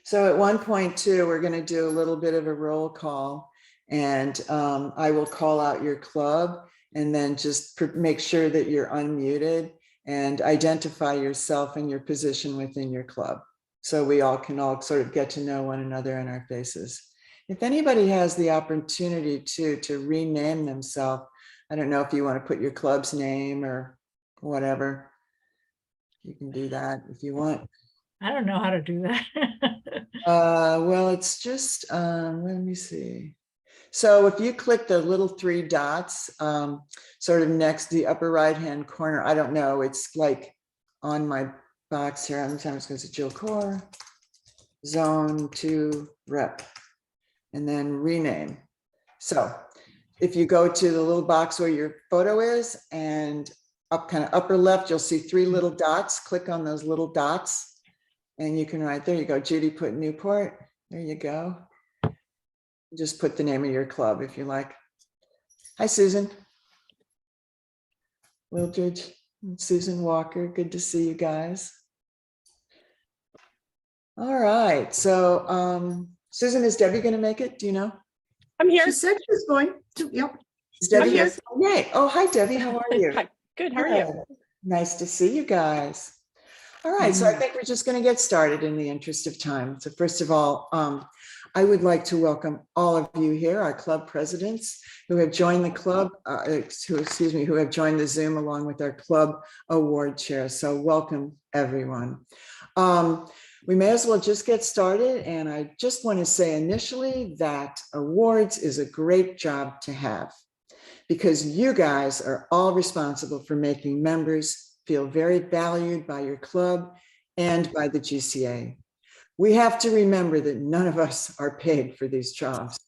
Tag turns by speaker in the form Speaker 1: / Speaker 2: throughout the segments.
Speaker 1: So at one point too, we're going to do a little bit of a roll call, and I will call out your club and then just make sure that you're unmuted and identify yourself and your position within your club. So we all can sort of get to know one another in our faces. If anybody has the opportunity to rename themselves, I don't know if you want to put your club's name or whatever. You can do that if you want.
Speaker 2: I don't know how to do that.
Speaker 1: Well, it's just, let me see. So if you click the little three dots, sort of next the upper right-hand corner, I don't know, it's like on my box here. I'm just going to Jill Core, Zone 2 Rep, and then rename. So if you go to the little box where your photo is and up kind of upper left, you'll see three little dots. Click on those little dots and you can write, there you go, Judy put Newport. There you go. Just put the name of your club if you like. Hi, Susan. Wildridge, Susan Walker, good to see you guys. All right, so Susan, is Debbie going to make it? Do you know?
Speaker 3: I'm here.
Speaker 4: She said she was going to, yep.
Speaker 1: Is Debbie
Speaker 3: I'm here.
Speaker 1: here? Oh, yay. Oh, hi, Debbie. How are you?
Speaker 3: Hi. Good. How are you?
Speaker 1: Nice to see you guys. All right, so I think we're just going to get started in the interest of time. So first of all, I would like to welcome all of you here, our club presidents who have joined the club, who have joined the Zoom along with our club award chair. So welcome, everyone. We may as well just get started. And I just want to say initially that awards is a great job to have because you guys are all responsible for making members feel very valued by your club and by the GCA. We have to remember that none of us are paid for these jobs.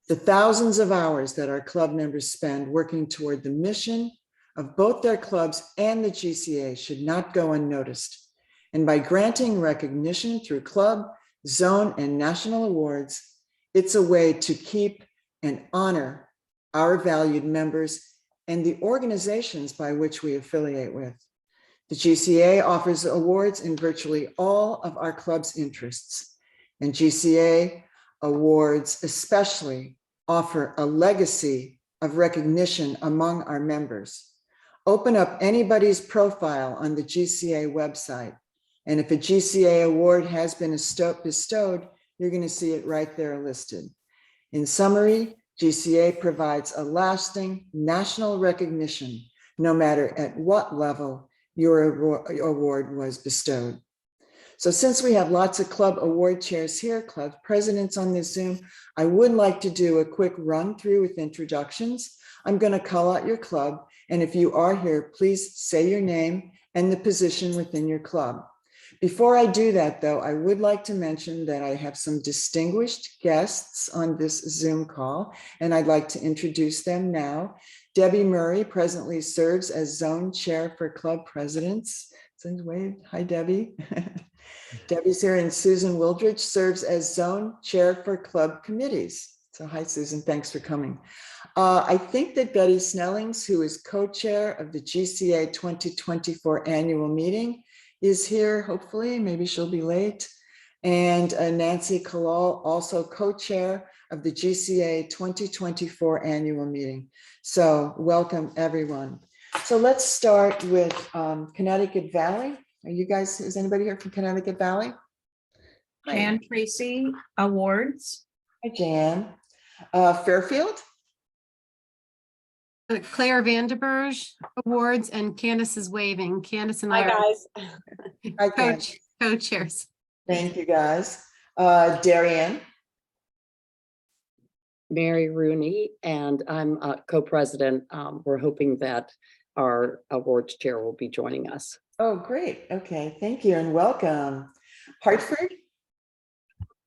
Speaker 1: The thousands of hours that our club members spend working toward the mission of both their clubs and the GCA should not go unnoticed. And by granting recognition through club, zone, and national awards, it's a way to keep and honor our valued members and the organizations by which we affiliate with. The GCA offers awards in virtually all of our club's interests, and GCA awards especially offer a legacy of recognition among our members. Open up anybody's profile on the GCA website, and if a GCA award has been bestowed, you're going to see it right there listed. In summary, GCA provides a lasting national recognition, no matter at what level your award was bestowed. So since we have lots of club award chairs here, club presidents on this Zoom, I would like to do a quick run through with introductions. I'm going to call out your club. And if you are here, please say your name and the position within your club. Before I do that, though, I would like to mention that I have some distinguished guests on this Zoom call, and I'd like to introduce them now. Debbie Murray presently serves as Zone Chair for Club Presidents. Wave. Hi, Debbie. Debbie's here, and Susan Wildridge serves as Zone Chair for Club Committees. So hi, Susan, thanks for coming. I think that Betty Snellings, who is co-chair of the GCA 2024 annual meeting, is here, hopefully, maybe she'll be late. And Nancy Kalal, also co-chair of the GCA 2024 annual meeting. So welcome everyone. So let's start with Connecticut Valley. Are you guys, is anybody here from Connecticut Valley?
Speaker 5: Jan Tracy Awards.
Speaker 1: Hi, Jan. Fairfield?
Speaker 6: Claire Vanderberg Awards, and Candace is waving. Candace and I
Speaker 3: Hi,
Speaker 6: are
Speaker 3: guys.
Speaker 1: Hi,
Speaker 6: co-chairs.
Speaker 1: Thank you, guys. Darian?
Speaker 7: Mary Rooney, and I'm co-president. We're hoping that our awards chair will be joining us.
Speaker 1: Oh, great. Okay, thank you and welcome. Hartford?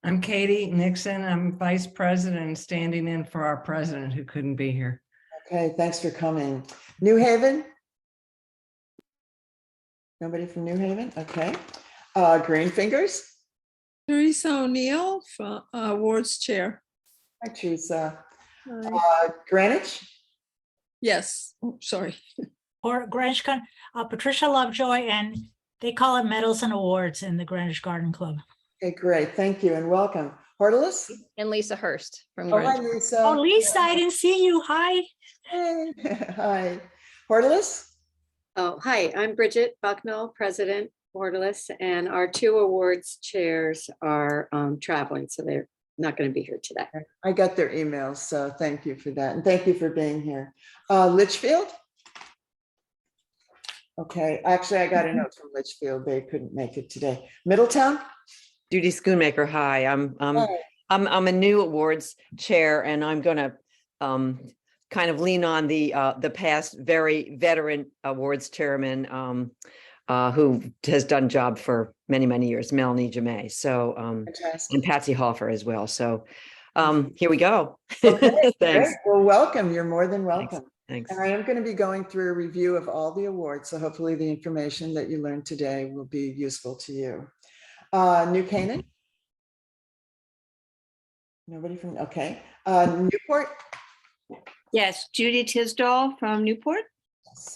Speaker 8: I'm Katie Nixon. I'm vice president standing in for our president who couldn't be here.
Speaker 1: Okay, thanks for coming. New Haven? Nobody from New Haven? Okay. Green Fingers?
Speaker 4: Teresa O'Neill, from awards chair.
Speaker 1: Hi, Teresa.
Speaker 4: Hi.
Speaker 1: Greenwich?
Speaker 4: Yes, oh, sorry.
Speaker 2: Or Greenwich, Patricia Lovejoy, and they call it medals and awards in the Greenwich Garden Club.
Speaker 1: Okay, great. Thank you and welcome. Hortelis?
Speaker 9: And Lisa Hurst from
Speaker 1: Oh, hi,
Speaker 9: Greenwich.
Speaker 1: Lisa.
Speaker 2: Oh, Lisa, I didn't see you. Hi.
Speaker 1: Hey. Hi. Hortelis?
Speaker 10: Oh, hi, I'm Bridget Bucknell, President, Borderless, and our two awards chairs are traveling, so they're not going to be here today.
Speaker 1: I got their emails, so thank you for that. And thank you for being here. Litchfield? Okay, actually, I got a note from Litchfield. They couldn't make it today. Middletown?
Speaker 11: Judy Schoonmaker, hi.
Speaker 1: Hi.
Speaker 11: I'm a new awards chair, and I'm gonna kind of lean on the past very veteran awards chairman who has done job for many years, Melanie Jamay. So
Speaker 1: Fantastic.
Speaker 11: and Patsy Hoffer as well. So here we go.
Speaker 1: Okay,
Speaker 11: Thanks.
Speaker 1: great. Well, welcome. You're more than welcome.
Speaker 11: Thanks.
Speaker 1: And I am going to be going through a review of all the awards, so hopefully the information that you learned today will be useful to you. New Canaan? Nobody from, okay. Newport?
Speaker 5: Yes, Judy Tisdall from Newport.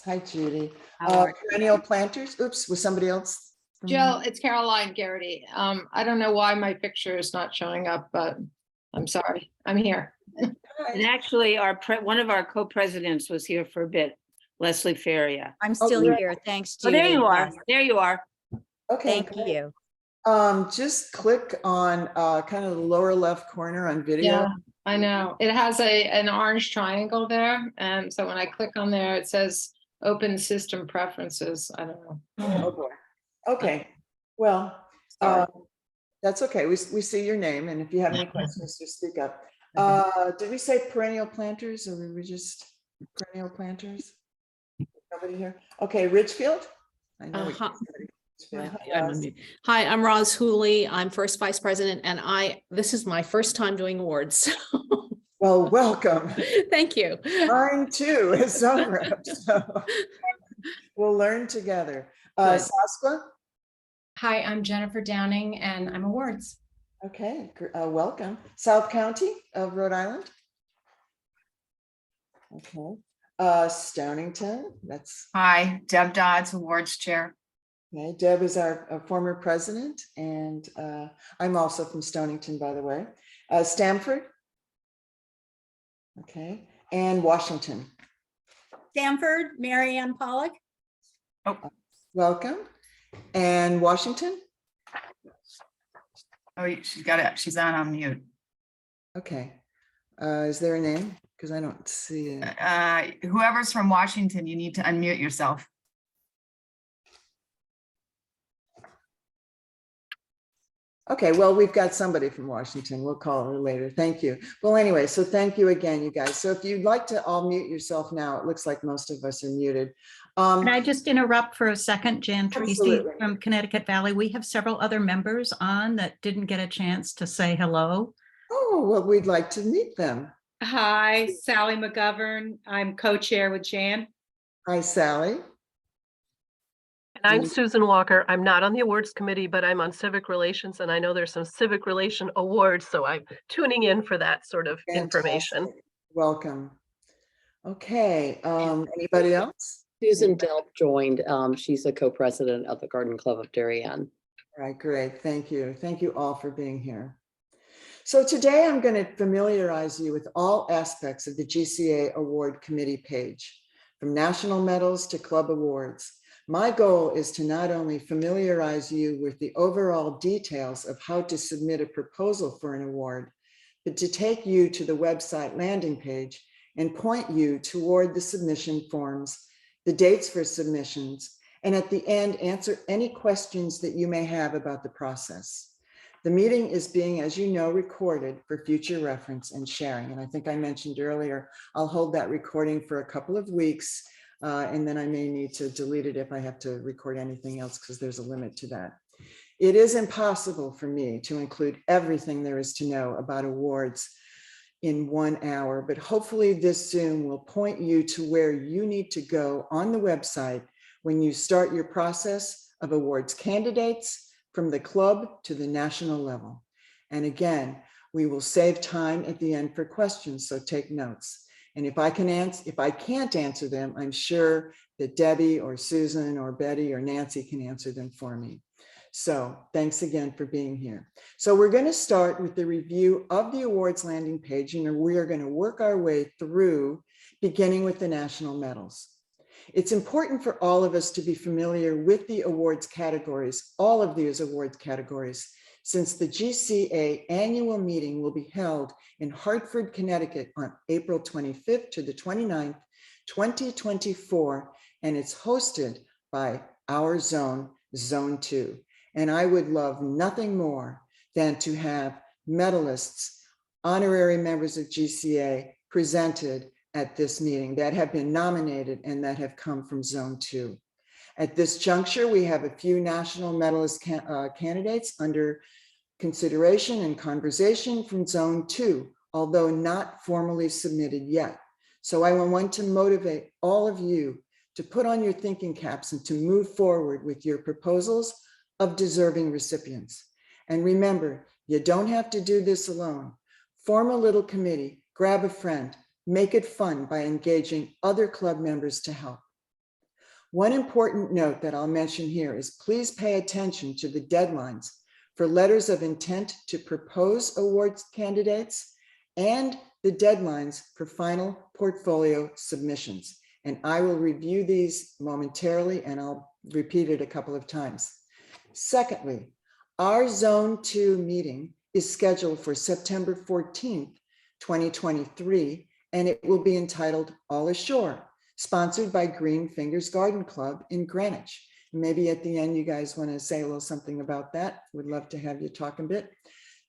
Speaker 1: Hi, Judy.
Speaker 5: How are you?
Speaker 1: Perennial planters? Oops, was somebody else? from-
Speaker 3: Jill, it's Caroline Garrity. I don't know why my picture is not showing up, but I'm sorry. I'm here.
Speaker 5: And actually, one of our co-presidents was here for a bit, Leslie Feria.
Speaker 9: I'm still
Speaker 1: great.
Speaker 9: here. Thanks,
Speaker 5: Oh,
Speaker 9: Judy.
Speaker 5: there you are.
Speaker 9: Yes,
Speaker 5: There you are.
Speaker 1: Okay.
Speaker 9: Thank
Speaker 1: great.
Speaker 9: you.
Speaker 1: Just click on kind of the lower left corner on video.
Speaker 3: Yeah, I know. It has an orange triangle there. And so when I click on there, it says open system preferences. I don't know.
Speaker 1: Oh, boy. Okay, well,
Speaker 3: Sorry.
Speaker 1: that's okay. We see your name, and if you have any questions, just speak up. Did we say perennial planters, or were we just perennial planters? Nobody here? Okay, Ridgefield? I know we
Speaker 12: hi.
Speaker 1: got somebody. Ridgefield.
Speaker 12: Yeah, I'm on mute. Hi, I'm Roz Hooley. I'm first vice president, and this is my first time doing awards.
Speaker 1: Well, welcome.
Speaker 12: Thank you.
Speaker 1: Mine too is zone rep, so we'll learn together.
Speaker 12: Good.
Speaker 1: Sasqua?
Speaker 6: Hi, I'm Jennifer Downing and I'm awards.
Speaker 1: Okay, welcome. South County of Rhode Island? Okay. Stonington, that's,
Speaker 13: Hi, Deb Dodds, Awards Chair.
Speaker 1: okay. Deb is our former president, and I'm also from Stonington, by the way. Stamford? Okay, and Washington.
Speaker 2: Stanford, Mary Ann Pollock.
Speaker 1: Welcome. And Washington?
Speaker 13: Oh, she's got it. She's on mute.
Speaker 1: Okay. Is there a name? Because I don't see it.
Speaker 13: Whoever's from Washington, you need to unmute yourself.
Speaker 1: Okay, well, we've got somebody from Washington. We'll call her later. Thank you. Well, anyway, so thank you again, you guys. So if you'd like to all mute yourself now, it looks like most of us are muted.
Speaker 5: Can I just interrupt for a second, Jan Tracy
Speaker 1: Absolutely.
Speaker 5: from Connecticut Valley? We have several other members on that didn't get a chance to say hello.
Speaker 1: Oh, well, we'd like to meet them.
Speaker 14: Hi, Sally McGovern. I'm co-chair with Jan.
Speaker 1: Hi, Sally.
Speaker 3: And I'm Susan Walker. I'm not on the awards committee, but I'm on civic relations, and I know there's some civic relation awards, so I'm tuning in for that sort of information.
Speaker 1: Fantastic. Welcome. Okay, anybody else?
Speaker 7: Susan Delp joined. She's a co-president of the Garden Club of Darien.
Speaker 1: All right, great. Thank you. Thank you all for being here. So today I'm going to familiarize you with all aspects of the GCA Award Committee page, from national medals to club awards. My goal is to not only familiarize you with the overall details of how to submit a proposal for an award, but to take you to the website landing page and point you toward the submission forms, the dates for submissions, and at the end, answer any questions that you may have about the process. The meeting is being, as you know, recorded for future reference and sharing. And I think I mentioned earlier, I'll hold that recording for a couple of weeks, and then I may need to delete it if I have to record anything else, because there's a limit to that. It is impossible for me to include everything there is to know about awards in 1 hour, but hopefully this Zoom will point you to where you need to go on the website when you start your process of awards candidates from the club to the national level. And again, we will save time at the end for questions, so take notes. And if I can't answer them, I'm sure that Debbie or Susan or Betty or Nancy can answer them for me. So thanks again for being here. So we're going to start with the review of the awards landing page, and we are going to work our way through, beginning with the national medals. It's important for all of us to be familiar with the awards categories, all of these awards categories, since the GCA annual meeting will be held in Hartford, Connecticut on April 25th to the 29th, 2024, and it's hosted by our zone, Zone 2. And I would love nothing more than to have medalists, honorary members of GCA presented at this meeting that have been nominated and that have come from Zone 2. At this juncture, we have a few national medalist candidates under consideration and conversation from Zone 2, although not formally submitted yet. So I want to motivate all of you to put on your thinking caps and to move forward with your proposals of deserving recipients. And remember, you don't have to do this alone. Form a little committee, grab a friend, make it fun by engaging other club members to help. One important note that I'll mention here is please pay attention to the deadlines for letters of intent to propose awards candidates and the deadlines for final portfolio submissions. And I will review these momentarily, and I'll repeat it a couple of times. Secondly, our Zone 2 meeting is scheduled for September 14th, 2023, and it will be entitled All Ashore, sponsored by Green Fingers Garden Club in Greenwich. Maybe at the end, you guys want to say a little something about that. Would love to have you talk a bit.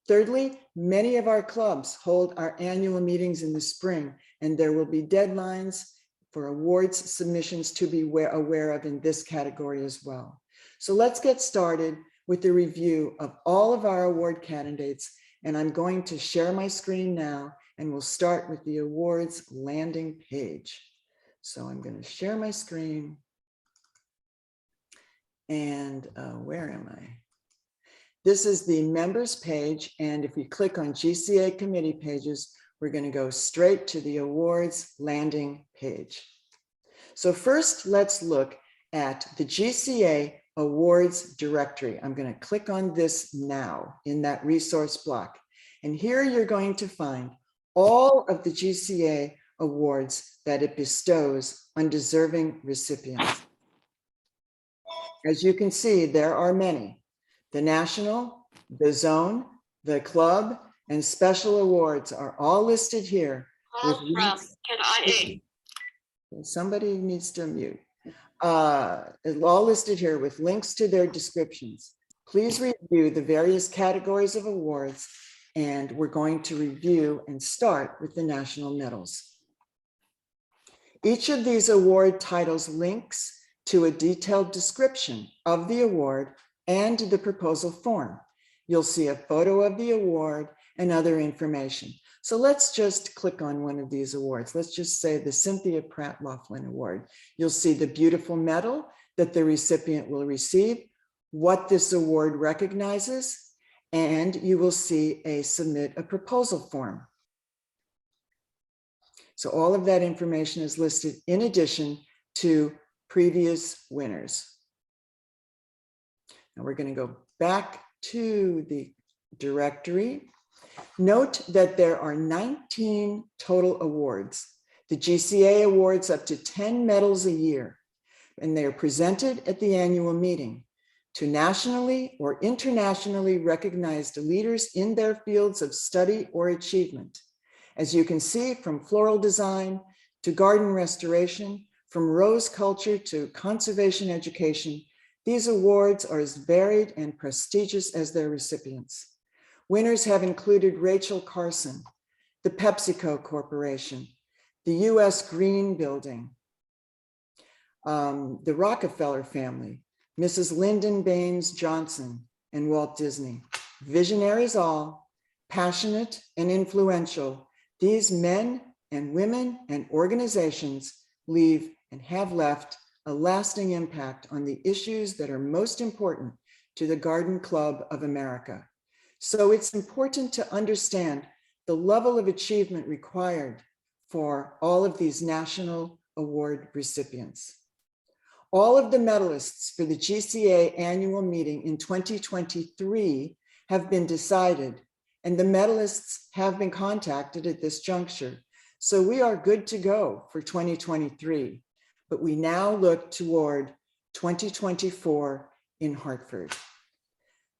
Speaker 1: Thirdly, many of our clubs hold our annual meetings in the spring, and there will be deadlines for awards submissions to be aware of in this category as well. So let's get started with the review of all of our award candidates. And I'm going to share my screen now, and we'll start with the awards landing page. So I'm going to share my screen. And where am I? This is the members page. And if you click on GCA committee pages, we're going to go straight to the awards landing page. So first, let's look at the GCA Awards directory. I'm going to click on this now in that resource block. And here you're going to find all of the GCA awards that it bestows on deserving recipients. As you can see, there are many. The national, the zone, the club, and special awards are all listed here. Somebody needs to mute. All listed here with links to their descriptions. Please review the various categories of awards, and we're going to review and start with the national medals. Each of these award titles links to a detailed description of the award and the proposal form. You'll see a photo of the award and other information. So let's just click on one of these awards. Let's just say the Cynthia Pratt Laughlin Award. You'll see the beautiful medal that the recipient will receive, what this award recognizes, and you will see a submit a proposal form. So all of that information is listed in addition to previous winners. Now we're going to go back to the directory. Note that there are 19 total awards. The GCA awards up to 10 medals a year, and they are presented at the annual meeting to nationally or internationally recognized leaders in their fields of study or achievement. As you can see, from floral design to garden restoration, from rose culture to conservation education, these awards are as varied and prestigious as their recipients. Winners have included Rachel Carson, the PepsiCo Corporation, the US Green Building, the Rockefeller family, Mrs. Lyndon Baines Johnson, and Walt Disney. Visionaries all, passionate and influential, these men and women and organizations leave and have left a lasting impact on the issues that are most important to the Garden Club of America. So it's important to understand the level of achievement required for all of these national award recipients. All of the medalists for the GCA annual meeting in 2023 have been decided, and the medalists have been contacted at this juncture. So we are good to go for 2023, but we now look toward 2024 in Hartford.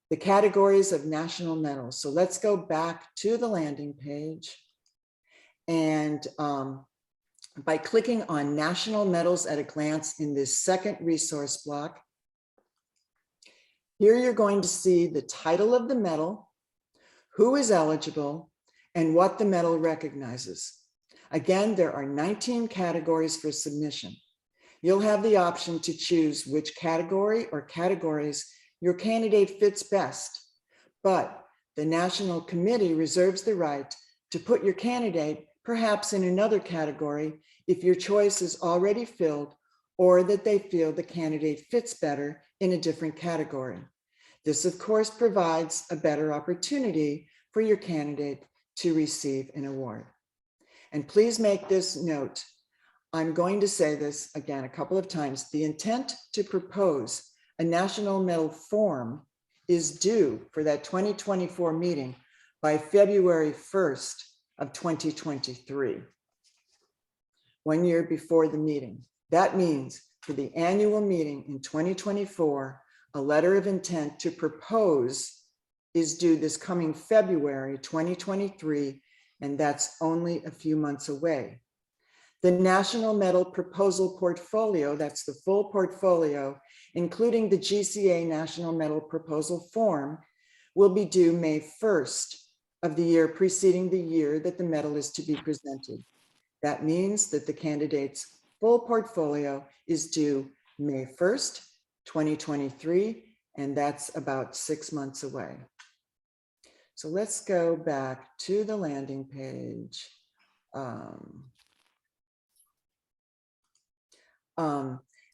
Speaker 1: The categories of national medals. So let's go back to the landing page. And by clicking on National Medals at a Glance in this second resource block, here you're going to see the title of the medal, who is eligible, and what the medal recognizes. Again, there are 19 categories for submission. You'll have the option to choose which category or categories your candidate fits best, but the National Committee reserves the right to put your candidate perhaps in another category if your choice is already filled or that they feel the candidate fits better in a different category. This, of course, provides a better opportunity for your candidate to receive an award. And please make this note. I'm going to say this again a couple of times. The intent to propose a national medal form is due for that 2024 meeting by February 1st of 2023, 1 year before the meeting. That means for the annual meeting in 2024, a letter of intent to propose is due this coming February 2023, and that's only a few months away. The National Medal Proposal Portfolio, that's the full portfolio, including the GCA National Medal Proposal Form, will be due May 1st of the year preceding the year that the medal is to be presented. That means that the candidate's full portfolio is due May 1st, 2023, and that's about 6 months away. So let's go back to the landing page.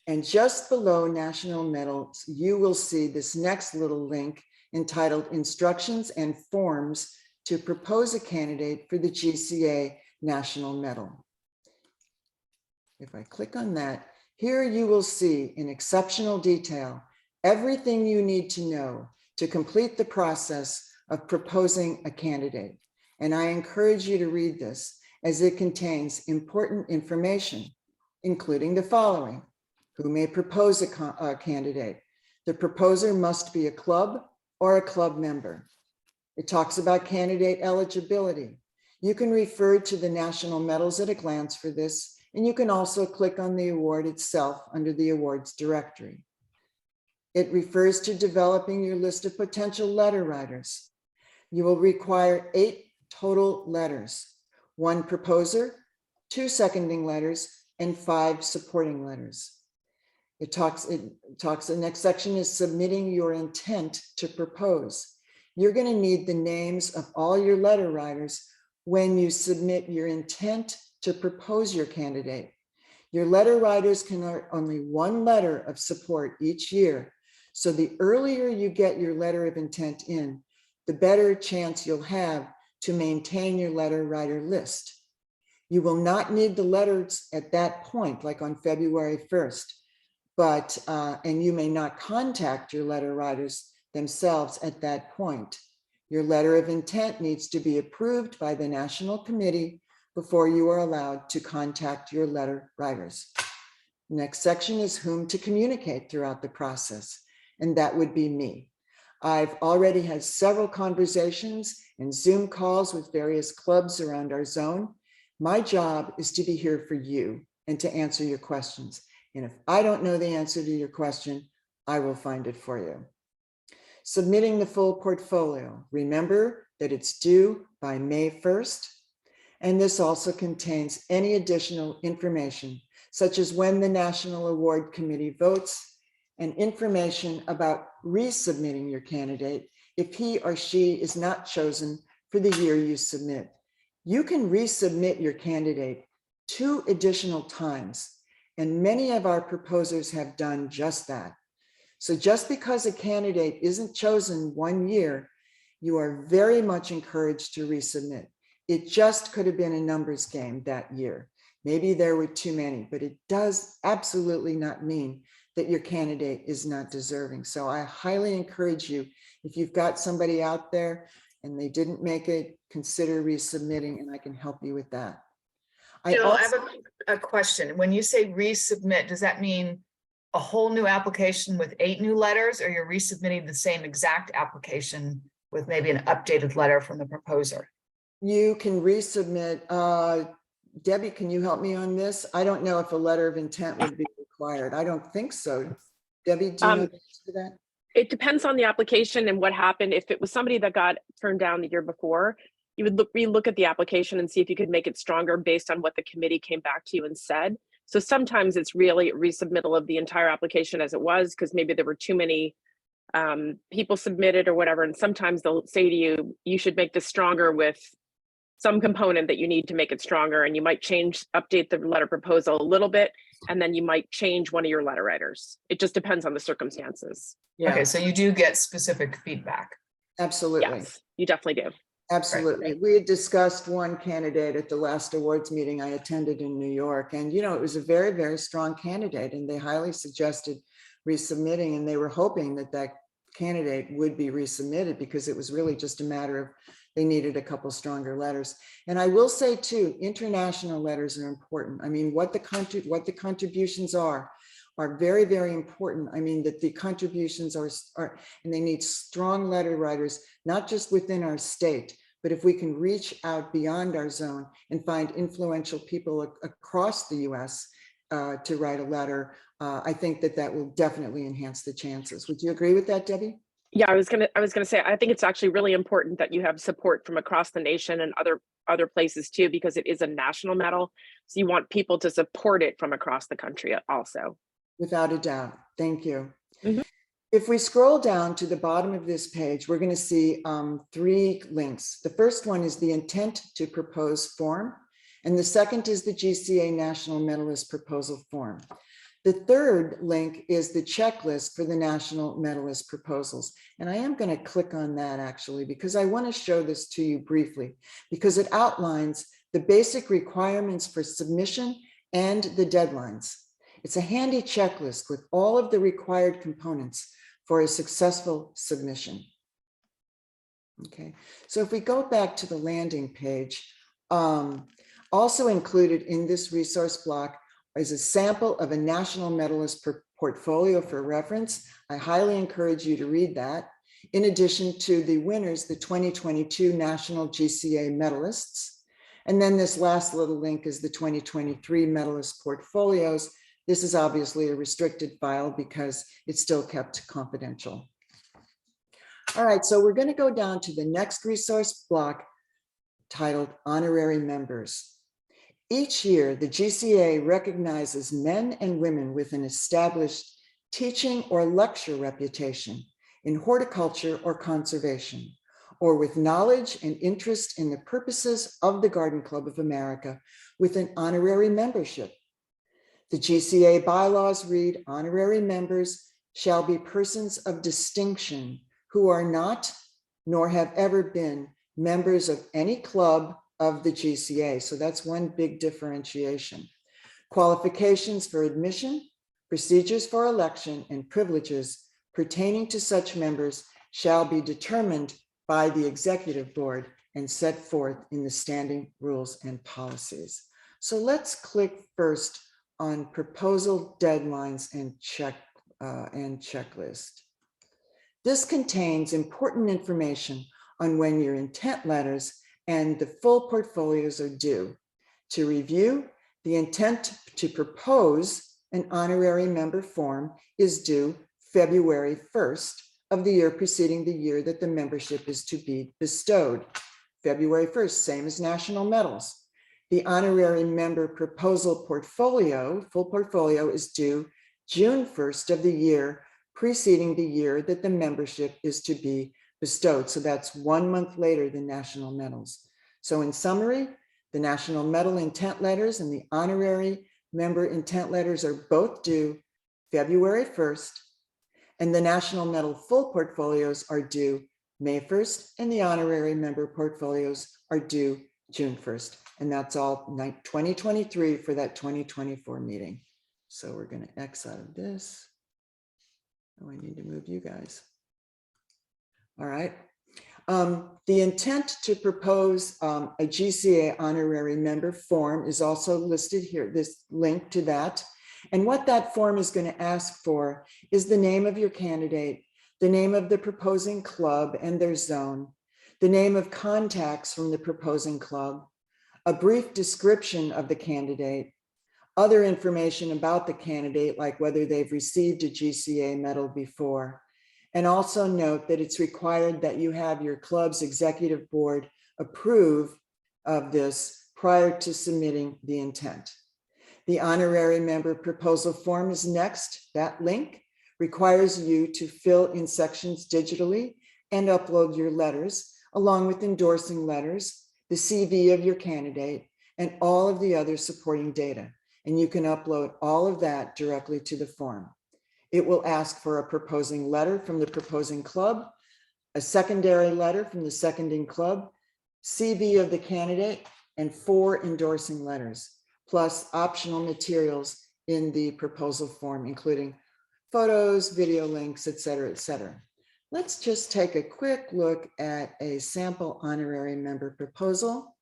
Speaker 1: And just below national medals, you will see this next little link entitled Instructions and Forms to Propose a Candidate for the GCA National Medal. If I click on that, here you will see in exceptional detail everything you need to know to complete the process of proposing a candidate. And I encourage you to read this as it contains important information, including the following: who may propose a candidate. The proposer must be a club or a club member. It talks about candidate eligibility. You can refer to the National Medals at a Glance for this, and you can also click on the award itself under the awards directory. It refers to developing your list of potential letter writers. You will require 8 total letters, 1 proposer, 2 seconding letters, and 5 supporting letters. The next section is submitting your intent to propose. You're going to need the names of all your letter writers when you submit your intent to propose your candidate. Your letter writers can write only 1 letter of support each year. So the earlier you get your letter of intent in, the better chance you'll have to maintain your letter writer list. You will not need the letters at that point, like on February 1st, and you may not contact your letter writers themselves at that point. Your letter of intent needs to be approved by the National Committee before you are allowed to contact your letter writers. Next section is whom to communicate throughout the process, and that would be me. I've already had several conversations and Zoom calls with various clubs around our zone. My job is to be here for you and to answer your questions. And if I don't know the answer to your question, I will find it for you. Submitting the full portfolio. Remember that it's due by May 1st. And this also contains any additional information, such as when the National Award Committee votes, and information about resubmitting your candidate if he or she is not chosen for the year you submit. You can resubmit your candidate 2 additional times, and many of our proposers have done just that. So just because a candidate isn't chosen 1 year, you are very much encouraged to resubmit. It just could have been a numbers game that year. Maybe there were too many, but it does absolutely not mean that your candidate is not deserving. So I highly encourage you, if you've got somebody out there and they didn't make it, consider resubmitting, and I can help you with that.
Speaker 13: Jill, I have a question. When you say resubmit, does that mean a whole new application with 8 new letters, or you're resubmitting the same exact application with maybe an updated letter from the proposer?
Speaker 1: You can resubmit. Debbie, can you help me on this? I don't know if a letter of intent would be required. I don't think so. Debbie, do you know the answer to that?
Speaker 9: It depends on the application and what happened. If it was somebody that got turned down the year before, you would relook at the application and see if you could make it stronger based on what the committee came back to you and said. So sometimes it's really a resubmittal of the entire application as it was, because maybe there were too many people submitted or whatever. And sometimes they'll say to you, you should make this stronger with some component that you need to make it stronger. And you might update the letter proposal a little bit, and then you might change one of your letter writers. It just depends on the circumstances.
Speaker 1: Yeah,
Speaker 13: Okay, so you do get specific feedback.
Speaker 1: absolutely.
Speaker 9: Yes, you definitely do.
Speaker 1: Absolutely. We had discussed one candidate at the last awards meeting I attended in New York, and it was a very, very strong candidate, and they highly suggested resubmitting, and they were hoping that that candidate would be resubmitted because it was really just a matter of they needed a couple stronger letters. And I will say too, international letters are important. I mean, what the contributions are very, very important. I mean, that the contributions are, and they need strong letter writers, not just within our state, but if we can reach out beyond our zone and find influential people across the US to write a letter, I think that will definitely enhance the chances. Would you agree with that, Debbie?
Speaker 9: Yeah, I was gonna say, I think it's actually really important that you have support from across the nation and other places too, because it is a national medal. So you want people to support it from across the country also.
Speaker 1: Without a doubt. Thank you.
Speaker 9: Mhm.
Speaker 1: If we scroll down to the bottom of this page, we're going to see 3 links. The first one is the intent to propose form, and the second is the GCA National Medalist Proposal Form. The third link is the checklist for the National Medalist Proposals. And I am going to click on that actually, because I want to show this to you briefly, because it outlines the basic requirements for submission and the deadlines. It's a handy checklist with all of the required components for a successful submission. Okay, so if we go back to the landing page, also included in this resource block is a sample of a national medalist portfolio for reference. I highly encourage you to read that. In addition to the winners, the 2022 National GCA medalists. And then this last little link is the 2023 medalist portfolios. This is obviously a restricted file because it's still kept confidential. All right, so we're going to go down to the next resource block titled Honorary Members. Each year, the GCA recognizes men and women with an established teaching or lecture reputation in horticulture or conservation, or with knowledge and interest in the purposes of the Garden Club of America with an honorary membership. The GCA bylaws read, honorary members shall be persons of distinction who are not, nor have ever been, members of any club of the GCA. So that's one big differentiation. Qualifications for admission, procedures for election, and privileges pertaining to such members shall be determined by the executive board and set forth in the standing rules and policies. So let's click first on proposal deadlines and checklist. This contains important information on when your intent letters and the full portfolios are due. To review, the intent to propose an honorary member form is due February 1st of the year preceding the year that the membership is to be bestowed. February 1st, same as national medals. The honorary member proposal portfolio, full portfolio, is due June 1st of the year preceding the year that the membership is to be bestowed. So that's 1 month later than national medals. So in summary, the national medal intent letters and the honorary member intent letters are both due February 1st, and the national medal full portfolios are due May 1st, and the honorary member portfolios are due June 1st. And that's all 2023 for that 2024 meeting. So we're going to X out of this. Oh, I need to move you guys. All right. The intent to propose a GCA honorary member form is also listed here, this link to that. And what that form is going to ask for is the name of your candidate, the name of the proposing club and their zone, the name of contacts from the proposing club, a brief description of the candidate, other information about the candidate, like whether they've received a GCA medal before. And also note that it's required that you have your club's executive board approve of this prior to submitting the intent. The honorary member proposal form is next. That link requires you to fill in sections digitally and upload your letters, along with endorsing letters, the CV of your candidate, and all of the other supporting data. And you can upload all of that directly to the form. It will ask for a proposing letter from the proposing club, a secondary letter from the seconding club, CV of the candidate, and 4 endorsing letters, plus optional materials in the proposal form, including photos, video links, et cetera, et cetera. Let's just take a quick look at a sample honorary member proposal.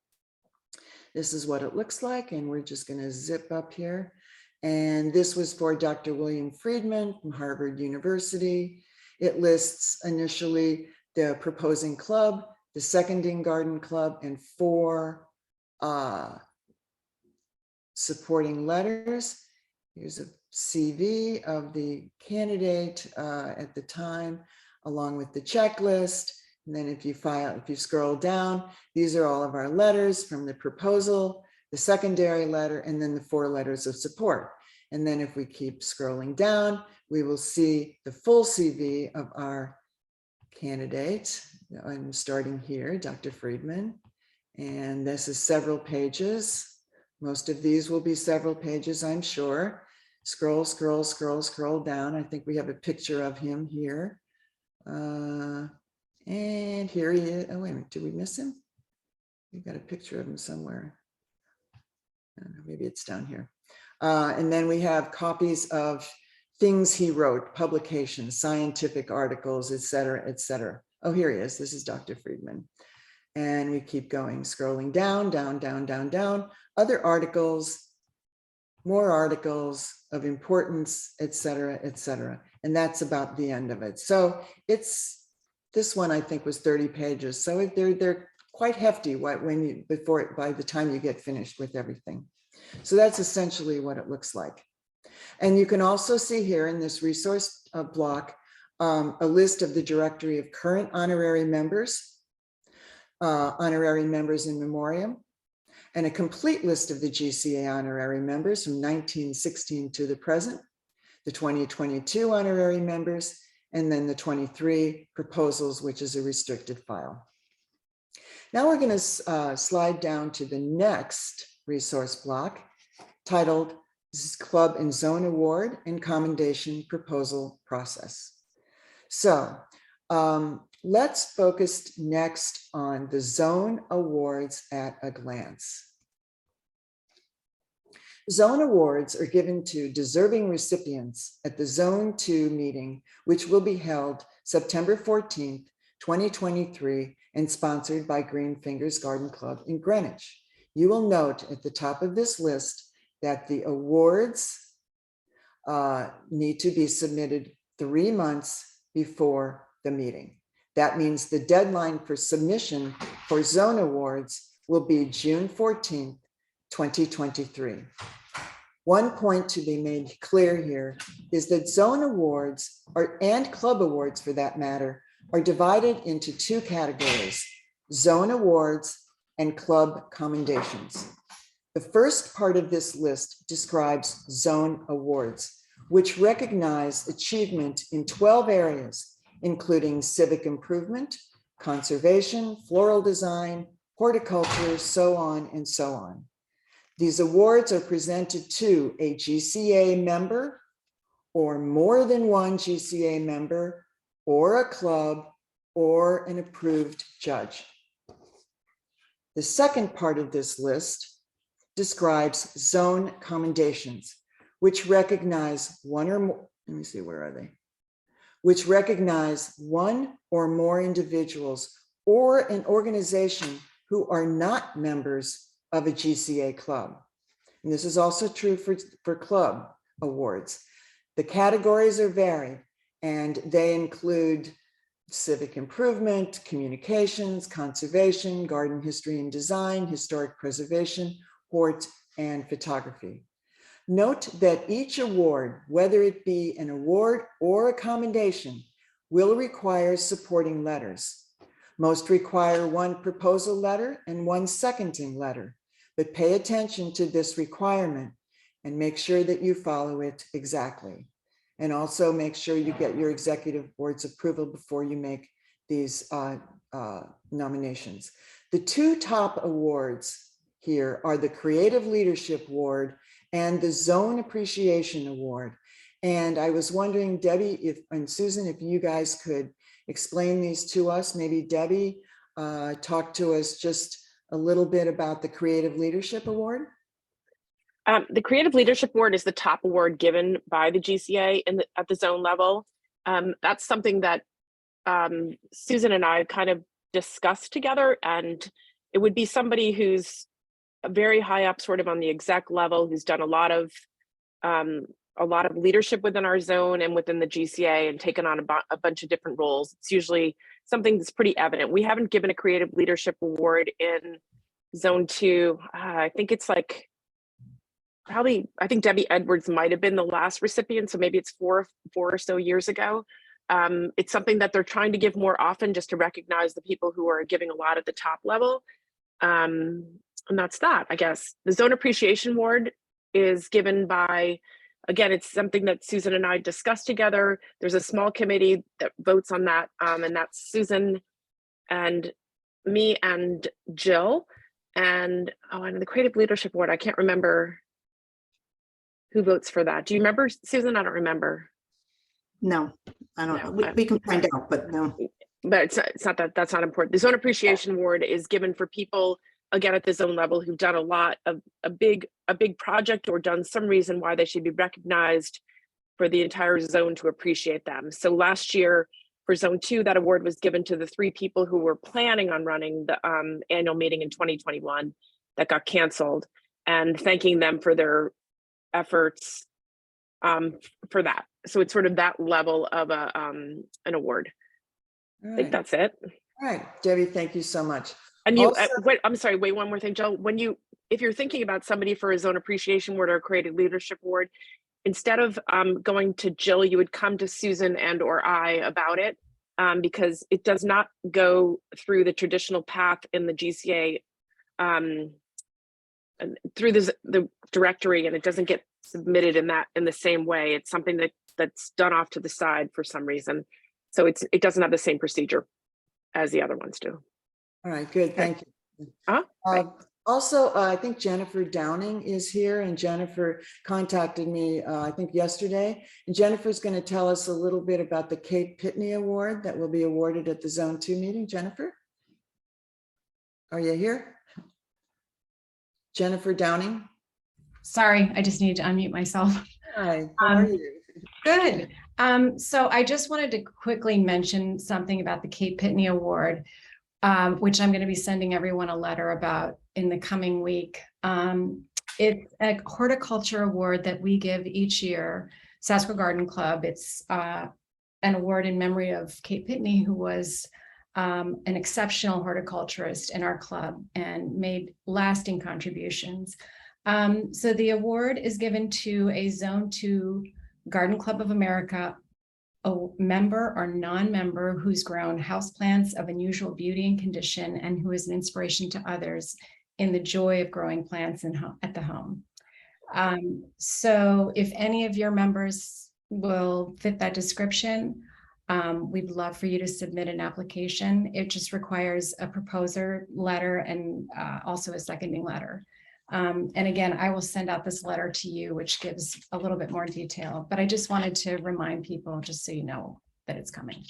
Speaker 1: This is what it looks like, and we're just going to zip up here. And this was for Dr. William Friedman from Harvard University. It lists initially the proposing club, the seconding garden club, and 4 supporting letters. Here's a CV of the candidate at the time, along with the checklist. And then if you scroll down, these are all of our letters from the proposal, the secondary letter, and then the 4 letters of support. And then if we keep scrolling down, we will see the full CV of our candidate. I'm starting here, Dr. Friedman, and this is several pages. Most of these will be several pages, I'm sure. Scroll, scroll, scroll, scroll down. I think we have a picture of him here. And here he is. Oh, wait a minute, did we miss him? We got a picture of him somewhere. Maybe it's down here. And then we have copies of things he wrote, publications, scientific articles, et cetera, et cetera. Oh, here he is. This is Dr. Friedman. And we keep going, scrolling down, down, down, down, down. Other articles, more articles of importance, et cetera, et cetera. And that's about the end of it. So this one I think was 30 pages. So they're quite hefty by the time you get finished with everything. So that's essentially what it looks like. And you can also see here in this resource block, a list of the directory of current honorary members in memoriam, and a complete list of the GCA honorary members from 1916 to the present, the 2022 honorary members, and then the 23 proposals, which is a restricted file. Now we're going to slide down to the next resource block titled Club and Zone Award and Commendation Proposal Process. So let's focus next on the zone awards at a glance. Zone awards are given to deserving recipients at the Zone 2 meeting, which will be held September 14th, 2023, and sponsored by Green Fingers Garden Club in Greenwich. You will note at the top of this list that the awards need to be submitted 3 months before the meeting. That means the deadline for submission for zone awards will be June 14th, 2023. One point to be made clear here is that zone awards, and club awards for that matter, are divided into 2 categories: zone awards and club commendations. The first part of this list describes zone awards, which recognize achievement in 12 areas, including civic improvement, conservation, floral design, horticulture, so on and so on. These awards are presented to a GCA member or more than one GCA member or a club or an approved judge. The second part of this list describes zone commendations, which recognize one or more, let me see, where are they? which recognize one or more individuals or an organization who are not members of a GCA club. And this is also true for club awards. The categories are varied, and they include civic improvement, communications, conservation, garden history and design, historic preservation, hort, and photography. Note that each award, whether it be an award or a commendation, will require supporting letters. Most require one proposal letter and one seconding letter, but pay attention to this requirement and make sure that you follow it exactly. And also make sure you get your executive board's approval before you make these nominations. The two top awards here are the Creative Leadership Award and the Zone Appreciation Award. And I was wondering, Debbie and Susan, if you guys could explain these to us. Maybe Debbie, talk to us just a little bit about the Creative Leadership Award.
Speaker 9: The Creative Leadership Award is the top award given by the GCA at the zone level. That's something that Susan and I kind of discussed together, and it would be somebody who's very high up sort of on the exec level, who's done a lot of leadership within our zone and within the GCA and taken on a bunch of different roles. It's usually something that's pretty evident. We haven't given a Creative Leadership Award in Zone 2. I think it's like, I think Debbie Edwards might have been the last recipient, so maybe it's four or so years ago. It's something that they're trying to give more often, just to recognize the people who are giving a lot at the top level. And that's that, I guess. The Zone Appreciation Award is given by, again, it's something that Susan and I discussed together. There's a small committee that votes on that, and that's Susan and me and Jill. And the Creative Leadership Award, I can't remember who votes for that. Do you remember, Susan? I don't remember.
Speaker 2: No, I don't know. We can find out, but no.
Speaker 9: But it's not that, that's not important. The Zone Appreciation Award is given for people, again, at the zone level, who've done a lot of a big project or done some reason why they should be recognized for the entire zone to appreciate them. So last year for Zone 2, that award was given to the 3 people who were planning on running the annual meeting in 2021 that got canceled, and thanking them for their efforts for that. So it's sort of that level of an award.
Speaker 1: All
Speaker 9: I think
Speaker 1: right.
Speaker 9: that's it.
Speaker 1: All right, Debbie, thank you so much.
Speaker 9: And you,
Speaker 1: Also-
Speaker 9: wait, I'm sorry, wait, one more thing, Jill. If you're thinking about somebody for a Zone Appreciation Award or a Creative Leadership Award, instead of going to Jill, you would come to Susan and or I about it, because it does not go through the traditional path in the GCA, and through the directory, and it doesn't get submitted in the same way. It's something that's done off to the side for some reason. So it doesn't have the same procedure as the other ones do.
Speaker 1: All right, good, thank you.
Speaker 9: Right.
Speaker 1: Also, I think Jennifer Downing is here, and Jennifer contacted me, I think yesterday. And Jennifer's going to tell us a little bit about the Kate Pitney Award that will be awarded at the Zone 2 meeting. Jennifer, are you here? Jennifer Downing?
Speaker 6: Sorry, I just needed to unmute myself.
Speaker 1: Hi, how are you?
Speaker 6: Good. So I just wanted to quickly mention something about the Kate Pitney Award, which I'm going to be sending everyone a letter about in the coming week. It's a horticulture award that we give each year, Sasquatch Garden Club. It's an award in memory of Kate Pitney, who was an exceptional horticulturist in our club and made lasting contributions. So the award is given to a Zone 2 Garden Club of America, a member or non-member who's grown houseplants of unusual beauty and condition, and who is an inspiration to others in the joy of growing plants at the home. So if any of your members will fit that description, we'd love for you to submit an application. It just requires a proposer letter and also a seconding letter. And again, I will send out this letter to you, which gives a little bit more detail, but I just wanted to remind people, just so you know that it's coming.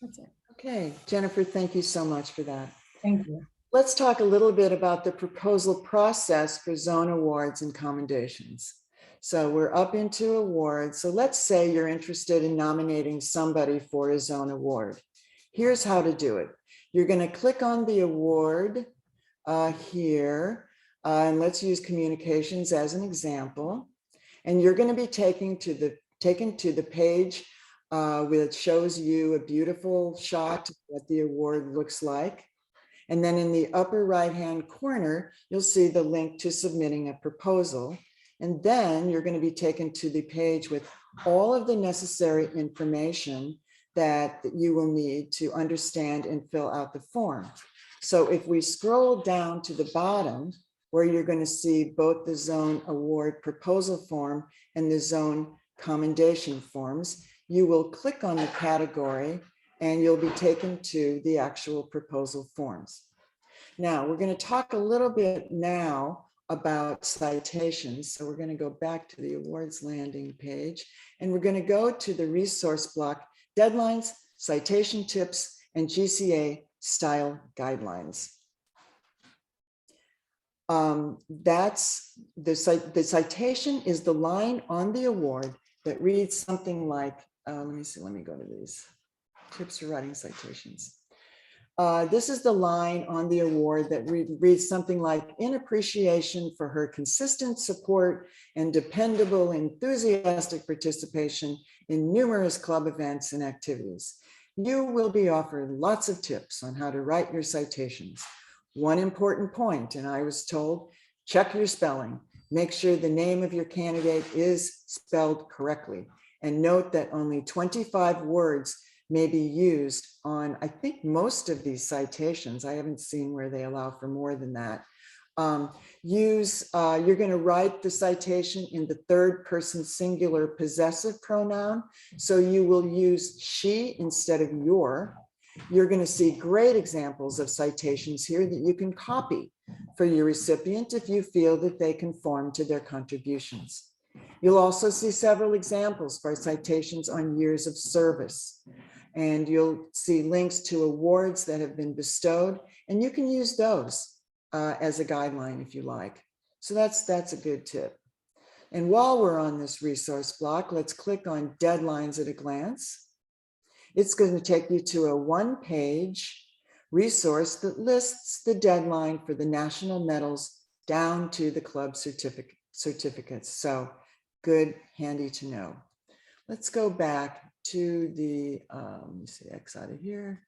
Speaker 6: That's it.
Speaker 1: Okay, Jennifer, thank you so much for that.
Speaker 6: Thank you.
Speaker 1: Let's talk a little bit about the proposal process for zone awards and commendations. So we're up into awards. So let's say you're interested in nominating somebody for a zone award. Here's how to do it. You're going to click on the award here, and let's use communications as an example. And you're going to be taken to the page which shows you a beautiful shot of what the award looks like. And then in the upper right-hand corner, you'll see the link to submitting a proposal. And then you're going to be taken to the page with all of the necessary information that you will need to understand and fill out the form. So if we scroll down to the bottom, where you're going to see both the zone award proposal form and the zone commendation forms, you will click on the category and you'll be taken to the actual proposal forms. Now, we're going to talk a little bit now about citations. So we're going to go back to the awards landing page, and we're going to go to the resource block, deadlines, citation tips, and GCA style guidelines. That's the citation is the line on the award that reads something like, let me go to these tips for writing citations. This is the line on the award that reads something like, in appreciation for her consistent support and dependable, enthusiastic participation in numerous club events and activities. You will be offered lots of tips on how to write your citations. One important point, and I was told, check your spelling. Make sure the name of your candidate is spelled correctly. And note that only 25 words may be used on, I think, most of these citations. I haven't seen where they allow for more than that. You're going to write the citation in the third person singular possessive pronoun. So you will use she instead of your. You're going to see great examples of citations here that you can copy for your recipient if you feel that they conform to their contributions. You'll also see several examples for citations on years of service. And you'll see links to awards that have been bestowed, and you can use those as a guideline if you like. So that's a good tip. And while we're on this resource block, let's click on deadlines at a glance. It's going to take you to a one-page resource that lists the deadline for the national medals down to the club certificates. So good, handy to know. Let's go back to the, let me see, X out of here.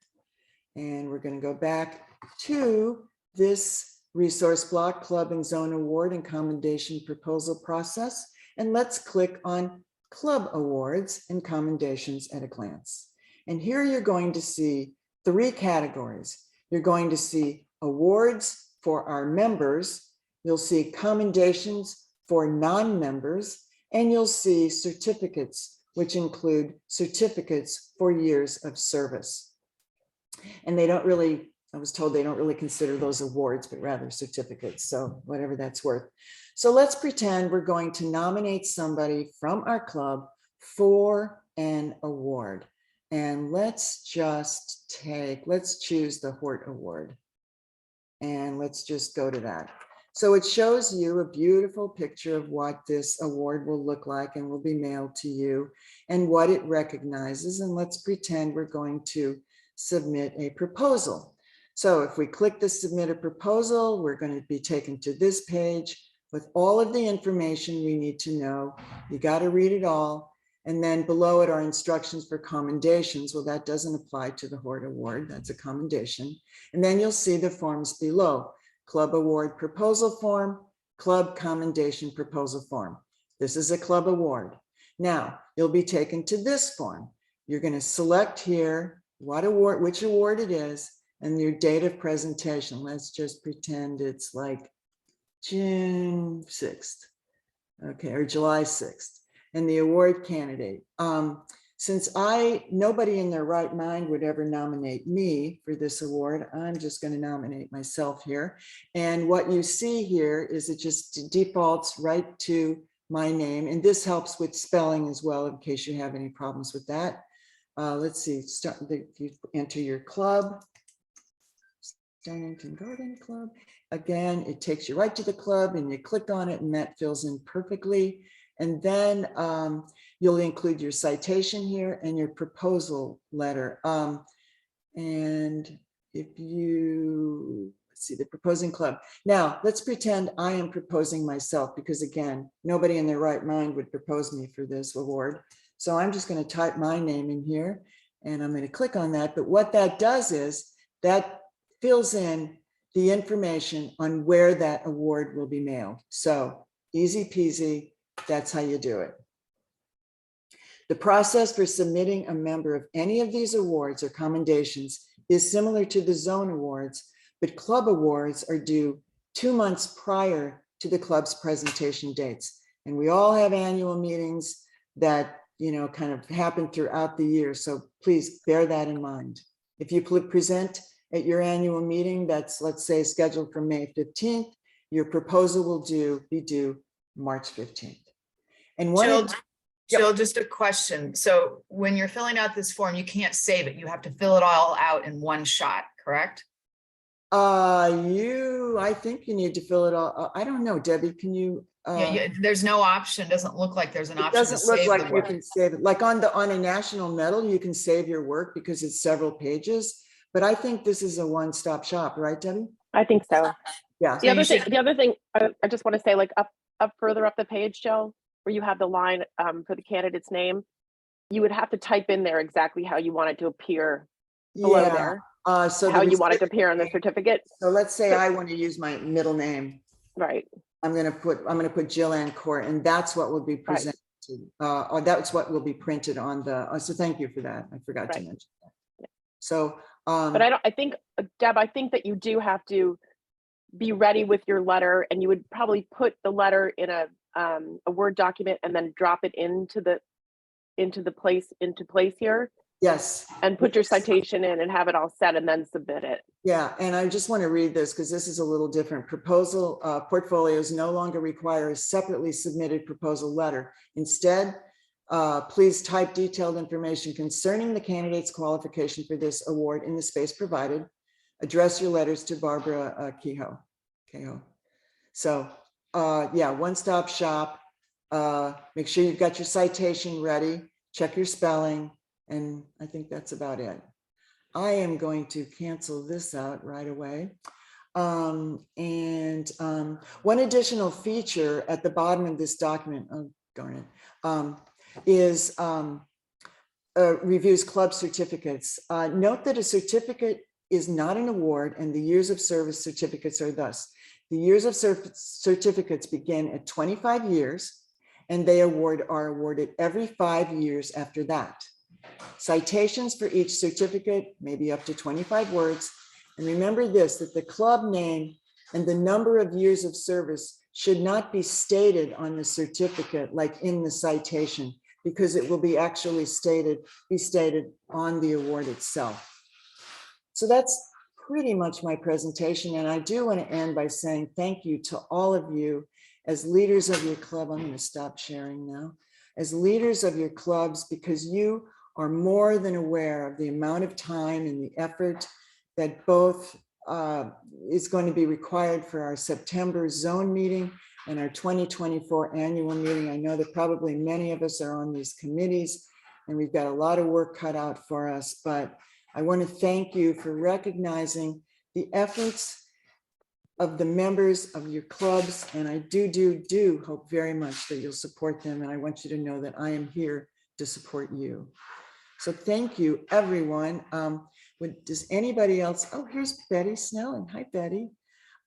Speaker 1: And we're going to go back to this resource block, club and zone award and commendation proposal process. And let's click on club awards and commendations at a glance. And here you're going to see three categories. You're going to see awards for our members. You'll see commendations for non-members, and you'll see certificates, which include certificates for years of service. And they don't really, I was told they don't really consider those awards, but rather certificates. So whatever that's worth. So let's pretend we're going to nominate somebody from our club for an award. And let's choose the Hort Award. And let's just go to that. So it shows you a beautiful picture of what this award will look like and will be mailed to you and what it recognizes. And let's pretend we're going to submit a proposal. So if we click the submit a proposal, we're going to be taken to this page with all of the information we need to know. You got to read it all. And then below it are instructions for commendations. Well, that doesn't apply to the Hort Award. That's a commendation. And then you'll see the forms below. Club award proposal form, club commendation proposal form. This is a club award. Now, you'll be taken to this form. You're going to select here what award, which award it is, and your date of presentation. Let's just pretend it's like June 6th, okay, or July 6th. And the award candidate. Since nobody in their right mind would ever nominate me for this award, I'm just going to nominate myself here. And what you see here is it just defaults right to my name. And this helps with spelling as well, in case you have any problems with that. Let's see, you enter your club, Stonington Garden Club. Again, it takes you right to the club and you click on it and that fills in perfectly. And then you'll include your citation here and your proposal letter. And if you, let's see, the proposing club. Now, let's pretend I am proposing myself, because again, nobody in their right mind would propose me for this award. So I'm just going to type my name in here and I'm going to click on that. But what that does is that fills in the information on where that award will be mailed. So easy peasy, that's how you do it. The process for submitting a member of any of these awards or commendations is similar to the zone awards, but club awards are due 2 months prior to the club's presentation dates. And we all have annual meetings that, you know, kind of happen throughout the year. So please bear that in mind. If you present at your annual meeting, that's, let's say, scheduled for May 15th, your proposal will be due March 15th. And one
Speaker 13: Jill, just a question. So when you're filling out this form, you can't save it. You have to fill it all out in one shot, correct?
Speaker 1: I think you need to fill it all. I don't know, Debbie, can you?
Speaker 13: Yeah, there's no option. Doesn't look like there's an
Speaker 1: It
Speaker 13: option to
Speaker 1: doesn't look
Speaker 13: save
Speaker 1: like
Speaker 13: the
Speaker 1: you
Speaker 13: work.
Speaker 1: can save it. Like on a national medal, you can save your work because it's several pages. But I think this is a one-stop shop, right, Debbie?
Speaker 9: I think so.
Speaker 1: Yeah.
Speaker 9: The other thing, I just want to say, like up further up the page, Jill, where you have the line for the candidate's name, you would have to type in there exactly how you want it to appear below there.
Speaker 1: So
Speaker 9: how you want it to appear on the certificate.
Speaker 1: So let's say I want to use my middle name.
Speaker 9: Right.
Speaker 1: I'm going to put Jill Ann Court, and that's what will be presented. Right. Or that's what will be printed on the. So thank you for that. I forgot to mention that. Yeah. So.
Speaker 9: But I think, Deb, I think that you do have to be ready with your letter, and you would probably put the letter in a Word document and then drop it into place here.
Speaker 1: Yes.
Speaker 9: And put your citation in and have it all set and then submit it.
Speaker 1: Yeah, and I just want to read this because this is a little different. Proposal portfolios no longer require a separately submitted proposal letter. Instead, please type detailed information concerning the candidate's qualification for this award in the space provided. Address your letters to Barbara Kehoe. So yeah, one-stop shop. Make sure you've got your citation ready, check your spelling, and I think that's about it. I am going to cancel this out right away. One additional feature at the bottom of this document, oh darn it, is reviews club certificates. Note that a certificate is not an award, and the years of service certificates are thus. The years of certificates begin at 25 years, and they are awarded every 5 years after that. Citations for each certificate may be up to 25 words. And remember this, that the club name and the number of years of service should not be stated on the certificate like in the citation, because it will be actually be stated on the award itself. So that's pretty much my presentation. And I do want to end by saying thank you to all of you as leaders of your club. I'm going to stop sharing now. As leaders of your clubs, because you are more than aware of the amount of time and the effort that both is going to be required for our September zone meeting and our 2024 annual meeting. I know that probably many of us are on these committees and we've got a lot of work cut out for us, but I want to thank you for recognizing the efforts of the members of your clubs. And I do hope very much that you'll support them. And I want you to know that I am here to support you. So thank you, everyone. Does anybody else? Oh, here's Betty Snelling. Hi, Betty.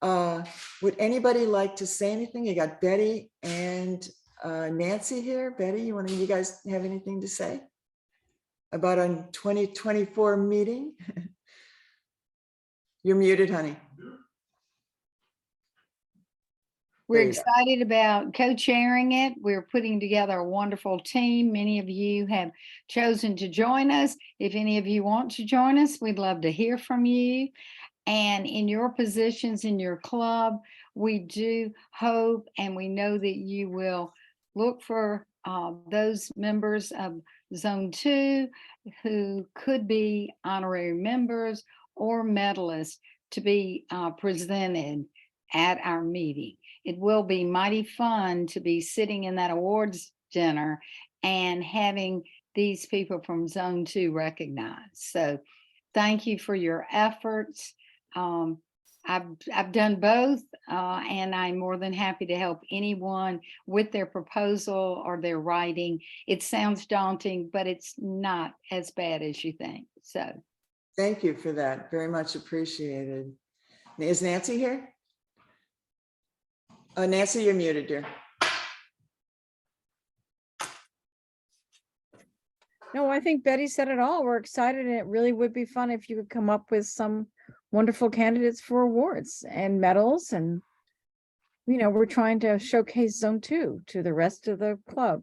Speaker 1: Would anybody like to say anything? You got Betty and Nancy here. Betty, you guys have anything to say about our 2024 meeting? You're muted, honey.
Speaker 15: We're excited about co-chairing it. We're putting together a wonderful team. Many of you have chosen to join us. If any of you want to join us, we'd love to hear from you. And in your positions in your club, we do hope and we know that you will look for those members of Zone 2 who could be honorary members or medalists to be presented at our meeting. it will be mighty fun to be sitting in that awards dinner and having these people from Zone 2 recognized. So thank you for your efforts. I've done both, and I'm more than happy to help anyone with their proposal or their writing. It sounds daunting, but it's not as bad as you think. So
Speaker 1: thank you for that. Very much appreciated. Is Nancy here? Oh, Nancy, you're muted, dear.
Speaker 16: No, I think Betty said it all. We're excited, and it really would be fun if you could come up with some wonderful candidates for awards and medals. And, you know, we're trying to showcase Zone 2 to the rest of the club.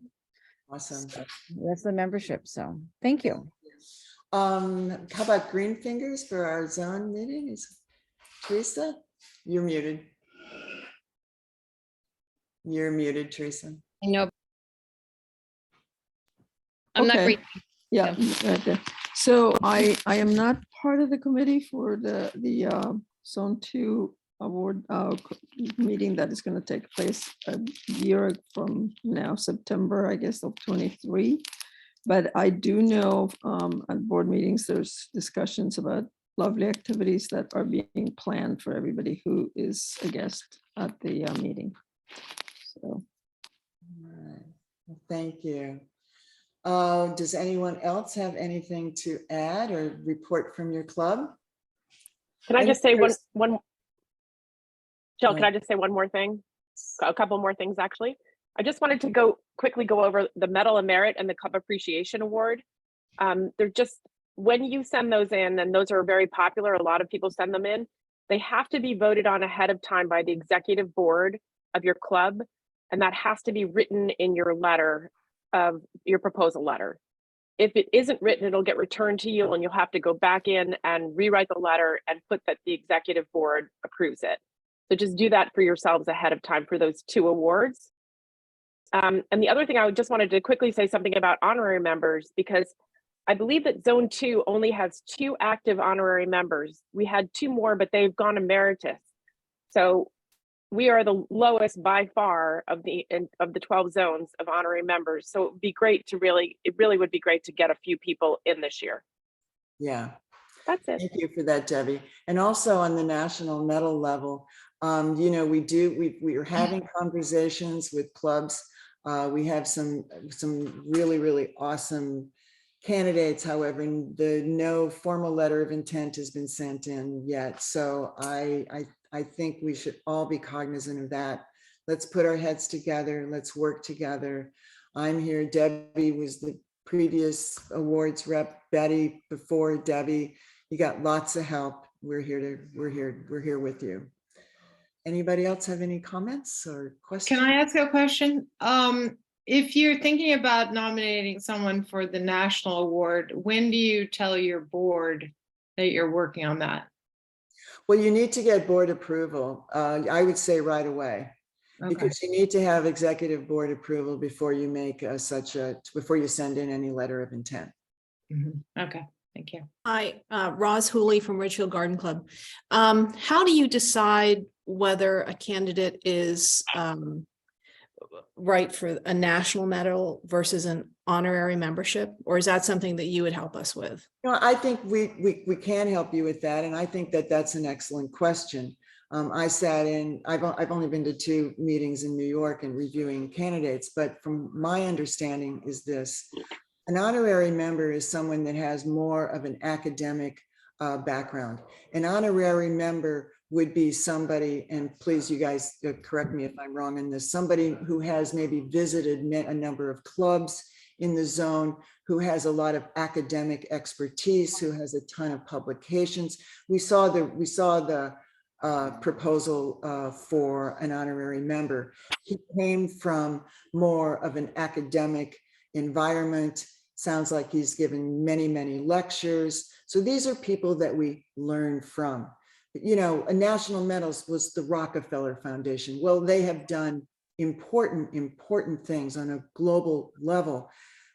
Speaker 1: Awesome.
Speaker 16: The rest of the membership. So thank you.
Speaker 1: How about green fingers for our zone meeting? Is Teresa? You're muted. You're muted, Teresa.
Speaker 17: I know. I'm not
Speaker 4: Okay.
Speaker 17: great.
Speaker 4: Yeah. Okay. So I am not part of the committee for the Zone 2 award meeting that is going to take place a year from now, September, I guess, of 23. But I do know at board meetings, there's discussions about lovely activities that are being planned for everybody who is a guest at the meeting. So.
Speaker 1: All right. Well, thank you. Does anyone else have anything to add or report from your club?
Speaker 9: Can I just say one, Jill,
Speaker 1: Go
Speaker 9: can I just say one more thing? A couple more things, actually. I just wanted to quickly go over the Medal of Merit and the Club Appreciation Award. They're just, when you send those in, and those are very popular, a lot of people send them in, they have to be voted on ahead of time by the executive board of your club. And that has to be written in your letter of your proposal letter. If it isn't written, it'll get returned to you and you'll have to go back in and rewrite the letter and put that the executive board approves it. So just do that for yourselves ahead of time for those 2 awards. And the other thing I just wanted to quickly say something about honorary members, because I believe that Zone 2 only has 2 active honorary members. We had 2 more, but they've gone emeritus. So we are the lowest by far of the 12 zones of honorary members. So it would be great to it really would be great to get a few people in this year.
Speaker 1: Yeah.
Speaker 9: That's it.
Speaker 1: Thank you for that, Debbie. And also on the national medal level, you know, we are having conversations with clubs. We have some really awesome candidates. However, no formal letter of intent has been sent in yet. So I think we should all be cognizant of that. Let's put our heads together. Let's work together. I'm here. Debbie was the previous awards rep. Betty before Debbie. You got lots of help. We're here with you. Anybody else have any comments or questions?
Speaker 18: Can I ask a question? If you're thinking about nominating someone for the national award, when do you tell your board that you're working on that?
Speaker 1: Well, you need to get board approval. I would say right away, because you need to have executive board approval before you make before you send in any letter of intent.
Speaker 18: Okay, thank you.
Speaker 12: Hi, Roz Hooley from Ridgefield Garden Club. How do you decide whether a candidate is right for a national medal versus an honorary membership? Or is that something that you would help us with?
Speaker 1: No, I think we can help you with that. And I think that that's an excellent question. I've only been to 2 meetings in New York and reviewing candidates, but from my understanding is this: an honorary member is someone that has more of an academic background. An honorary member would be somebody, and please, you guys correct me if I'm wrong in this, somebody who has maybe visited a number of clubs in the zone, who has a lot of academic expertise, who has a ton of publications. We saw the proposal for an honorary member. He came from more of an academic environment. Sounds like he's given many lectures. So these are people that we learn from. You know, a national medals was the Rockefeller Foundation. Well, they have done important things on a global level,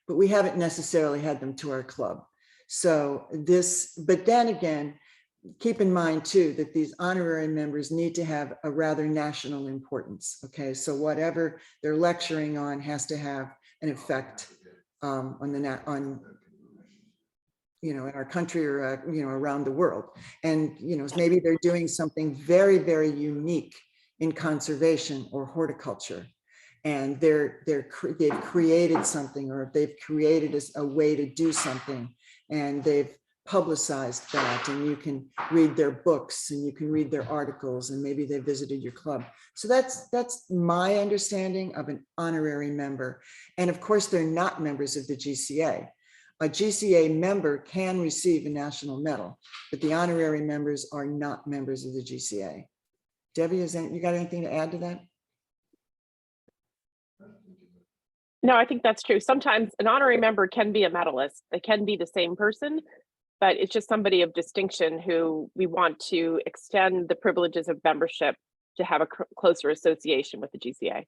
Speaker 1: but we haven't necessarily had them to our club. So but then again, keep in mind too, that these honorary members need to have a rather national importance. Okay, so whatever they're lecturing on has to have an effect on in our country or around the world. And maybe they're doing something very, very unique in conservation or horticulture, and they've created something, or they've created a way to do something, and they've publicized that, and you can read their books and you can read their articles, and maybe they visited your club. So that's my understanding of an honorary member. And of course, they're not members of the GCA. A GCA member can receive a national medal, but the honorary members are not members of the GCA. Debbie, you got anything to add to that?
Speaker 9: No, I think that's true. Sometimes an honorary member can be a medalist. They can be the same person, but it's just somebody of distinction who we want to extend the privileges of membership to have a closer association with the GCA.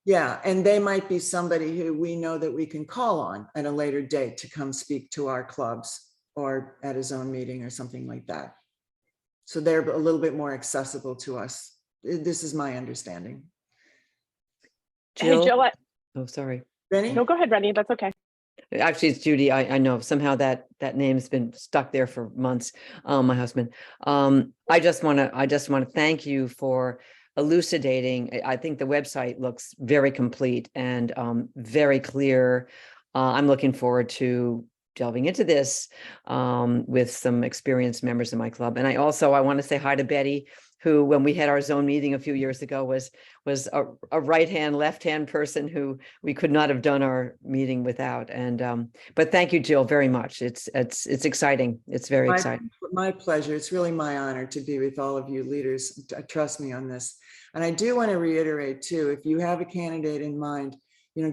Speaker 1: Yeah, and they might be somebody who we know that we can call on at a later date to come speak to our clubs or at a zone meeting or something like that. So they're a little bit more accessible to us. This is my understanding.
Speaker 11: Jill?
Speaker 9: Hey, Jill.
Speaker 11: Oh, sorry.
Speaker 1: Rennie?
Speaker 9: No, go ahead, Rennie. That's okay.
Speaker 11: Actually, it's Judy. I know somehow that name's been stuck there for months. My husband. I just want to thank you for elucidating. I think the website looks very complete and very clear. I'm looking forward to delving into this with some experienced members of my club. And I want to say hi to Betty, who, when we had our zone meeting a few years ago, was a right-hand, left-hand person who we could not have done our meeting without. And but thank you, Jill, very much. It's exciting. It's very exciting.
Speaker 1: My pleasure. It's really my honor to be with all of you leaders. Trust me on this. And I do want to reiterate too, if you have a candidate in mind,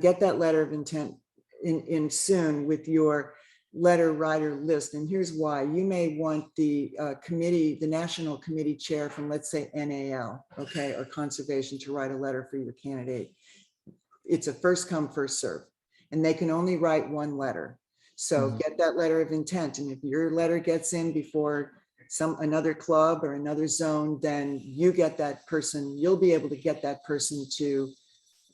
Speaker 1: get that letter of intent in soon with your letter writer list. And here's why. You may want the committee, the national committee chair from, let's say, NAL, okay, or conservation, to write a letter for your candidate. It's a first come, first serve, and they can only write one letter. So get that letter of intent. And if your letter gets in before another club or another zone, then you get that person, you'll be able to get that person to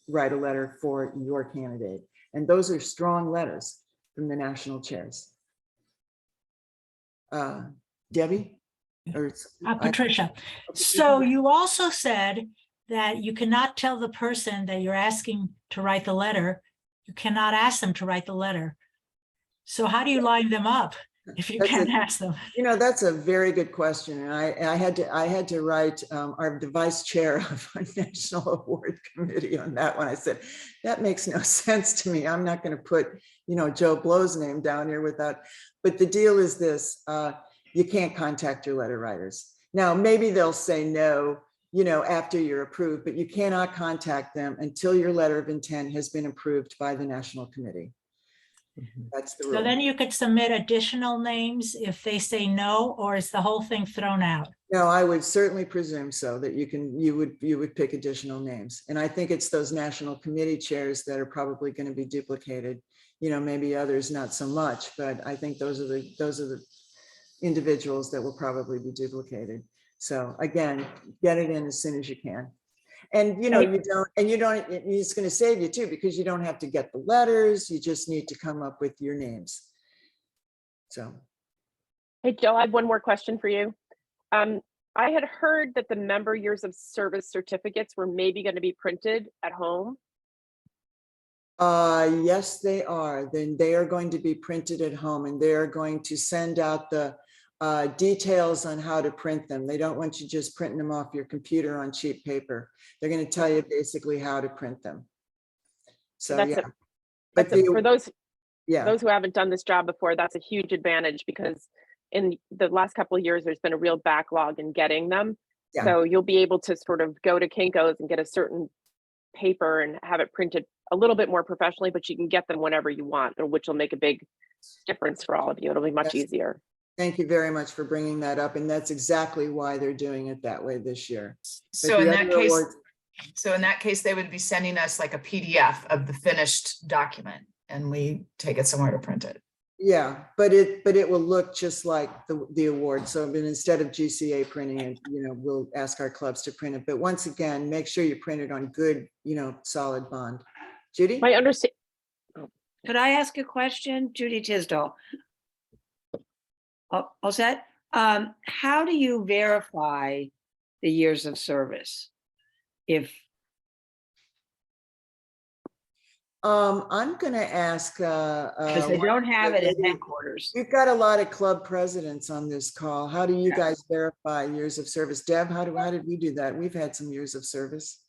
Speaker 1: write a letter for your candidate. And those are strong letters from the national chairs. Debbie? Or
Speaker 17: Patricia. So you also said that you cannot tell the person that you're asking to write the letter, you cannot ask them to write the letter. So how do you line them up if you can't ask them?
Speaker 1: That's a very good question. And I had to write the vice chair of our national award committee on that one. I said, that makes no sense to me. I'm not going to put, Joe Blow's name down here without, but the deal is this, you can't contact your letter writers. Now, maybe they'll say no, after you're approved, but you cannot contact them until your letter of intent has been approved by the national committee. That's the rule.
Speaker 17: So then you could submit additional names if they say no, or is the whole thing thrown out?
Speaker 1: No, I would certainly presume so, that you would pick additional names. And I think it's those national committee chairs that are probably going to be duplicated. Maybe others not so much, but I think those are the individuals that will probably be duplicated. So again, get it in as soon as you can. And it's going to save you too, because you don't have to get the letters. You just need to come up with your names. So.
Speaker 9: Hey, Jill, I have one more question for you. I had heard that the member years of service certificates were maybe going to be printed at home.
Speaker 1: Yes, they are. Then they are going to be printed at home, and they're going to send out the details on how to print them. They don't want you just printing them off your computer on cheap paper. They're going to tell you basically how to print them. So
Speaker 9: for those who haven't done this job before, that's a huge advantage, because in the last couple of years, there's been a real backlog in getting them. Yeah. So you'll be able to sort of go to Kinko's and get a certain paper and have it printed a little bit more professionally, but you can get them whenever you want, which will make a big difference for all of you. It'll be much easier.
Speaker 1: Thank you very much for bringing that up. And that's exactly why they're doing it that way this year.
Speaker 13: So in that case, they would be sending us like a PDF of the finished document, and we take it somewhere to print it.
Speaker 1: Yeah, but it will look just like the award. So instead of GCA printing it, we'll ask our clubs to print it. But once again, make sure you print it on good, solid bond. Judy?
Speaker 9: My understand.
Speaker 5: Could I ask a question? Judy Tisdall. All set? How do you verify the years of service? If
Speaker 1: I'm gonna ask.
Speaker 5: because they don't have it at headquarters.
Speaker 1: We've got a lot of club presidents on this call. How do you guys verify years of service? Deb, how did we do that? We've had some years of service.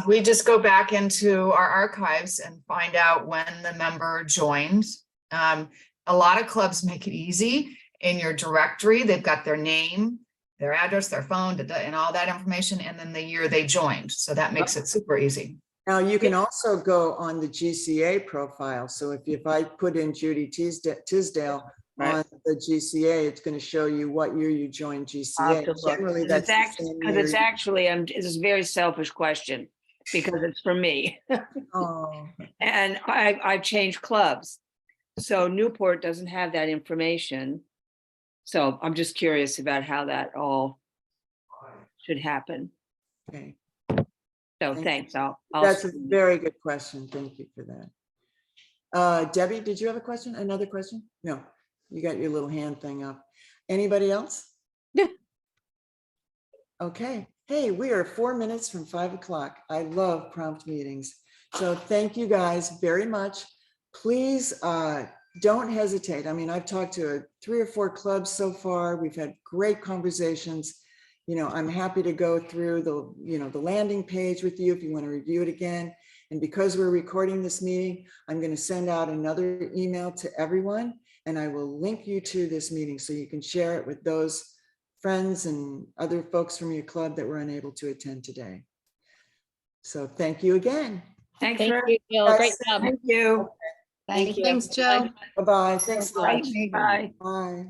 Speaker 13: We just go back into our archives and find out when the member joined. A lot of clubs make it easy. In your directory, they've got their name, their address, their phone, and all that information, and then the year they joined. So that makes it super easy.
Speaker 1: Now you can also go on the GCA profile. So if I put in Judy Tisdale on the GCA, it's going to show you what year you joined GCA. Generally, that's
Speaker 5: it's actually, this is a very selfish question because it's for me.
Speaker 1: Oh.
Speaker 5: And I've changed clubs. So Newport doesn't have that information. So I'm just curious about how that all should happen.
Speaker 1: Okay.
Speaker 5: So thanks.
Speaker 1: That's a very good question. Thank you for that. Debbie, did you have a question? Another question? No, you got your little hand thing up. Anybody else?
Speaker 16: Yeah.
Speaker 1: Okay. Hey, we are 4 minutes from 5 o'clock. I love prompt meetings. So thank you guys very much. Please don't hesitate. I mean, I've talked to 3 or 4 clubs so far. We've had great conversations. I'm happy to go through the landing page with you if you want to review it again. And because we're recording this meeting, I'm going to send out another email to everyone, and I will link you to this meeting so you can share it with those friends and other folks from your club that were unable to attend today. So thank you again.
Speaker 5: Thanks
Speaker 10: Thank
Speaker 5: for
Speaker 10: you, Jill. Great job.
Speaker 5: Thank you.
Speaker 10: Thank you.
Speaker 2: Thanks, Jill.
Speaker 1: Bye-bye. Thanks a lot.
Speaker 5: Bye.
Speaker 1: Bye.